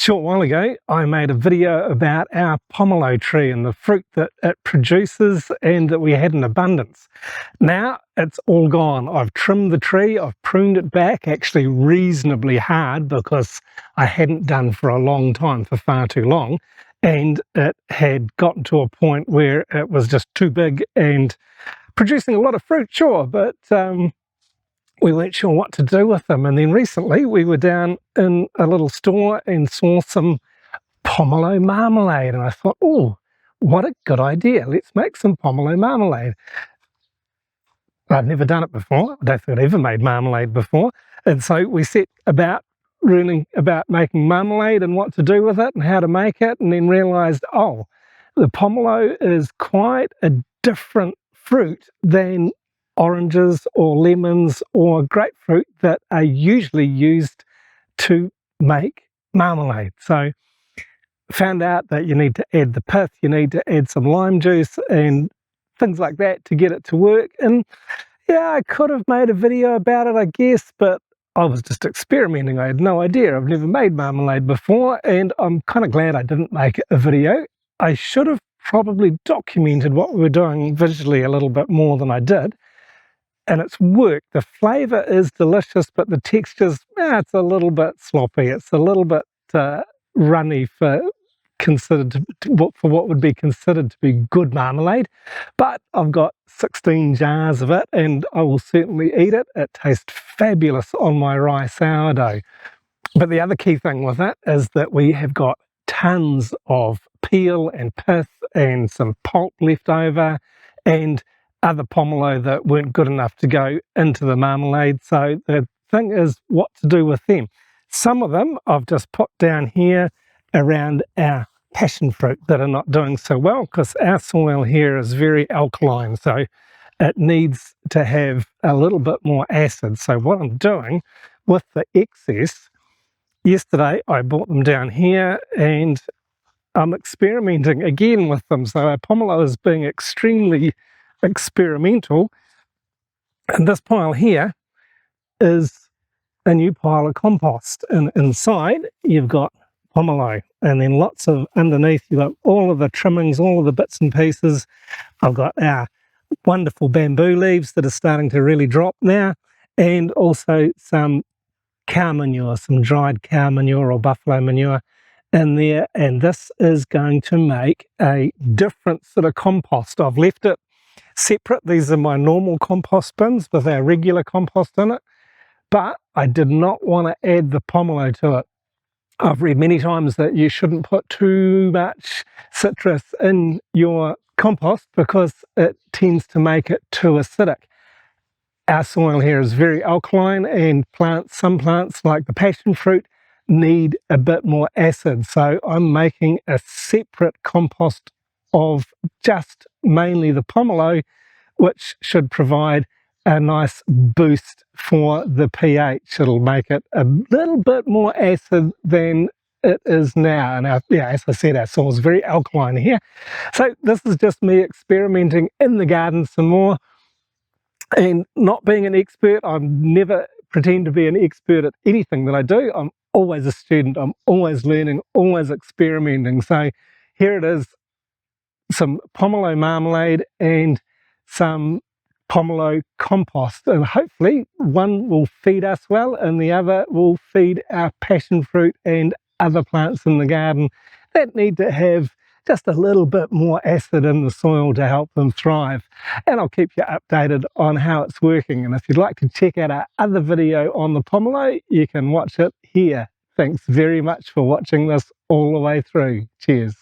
short while ago, I made a video about our pomelo tree and the fruit that it produces and that we had in abundance. Now it's all gone. I've trimmed the tree, I've pruned it back, actually reasonably hard because I hadn't done for a long time, for far too long, and it had gotten to a point where it was just too big and producing a lot of fruit, sure, but we weren't sure what to do with them. And then recently we were down in a little store and saw some pomelo marmalade, and I thought, oh, what a good idea, let's make some pomelo marmalade. I've never done it before. I don't think I'd ever made marmalade before, and so we set about learning about making marmalade and what to do with it and how to make it, and then realized, oh, the pomelo is quite a different fruit than oranges or lemons or grapefruit that are usually used to make marmalade. So found out that you need to add the pith, you need to add some lime juice and things like that to get it to work. And yeah, I could have made a video about it, I guess, but I was just experimenting. I had no idea. I've never made marmalade before, and I'm kind of glad I didn't make a video. I should have probably documented what we were doing visually a little bit more than I did. And it's worked. The flavour is delicious, but the texture's, it's a little bit sloppy. It's a little bit runny for what would be considered to be good marmalade. But I've got 16 jars of it, and I will certainly eat it. It tastes fabulous on my rye sourdough. But the other key thing with it is that we have got tons of peel and pith and some pulp left over, and other pomelo that weren't good enough to go into the marmalade. So the thing is what to do with them. Some of them I've just put down here around our passion fruit that are not doing so well, because our soil here is very alkaline, so it needs to have a little bit more acid. So what I'm doing with the excess, yesterday I brought them down here and I'm experimenting again with them. So our pomelo is being extremely experimental, and this pile here is a new pile of compost, and inside you've got pomelo, and then lots of underneath you've got all of the trimmings, all of the bits and pieces. I've got our wonderful bamboo leaves that are starting to really drop now, and also some cow manure, some dried cow manure or buffalo manure in there, and this is going to make a different sort of compost. I've left it separate. These are my normal compost bins with our regular compost in it, but I did not want to add the pomelo to it. I've read many times that you shouldn't put too much citrus in your compost because it tends to make it too acidic. Our soil here is very alkaline, and some plants like the passion fruit need a bit more acid, so I'm making a separate compost of just mainly the pomelo, which should provide a nice boost for the pH. It'll make it a little bit more acid than it is now. And as I said, our soil is very alkaline here. So this is just me experimenting in the garden some more, and not being an expert. I never pretend to be an expert at anything that I do. I'm always a student. I'm always learning, always experimenting. So here it is, some pomelo marmalade and some pomelo compost, and hopefully one will feed us well and the other will feed our passion fruit and other plants in the garden that need to have just a little bit more acid in the soil to help them thrive. And I'll keep you updated on how it's working, and if you'd like to check out our other video on the pomelo, you can watch it here. Thanks very much for watching this all the way through. Cheers.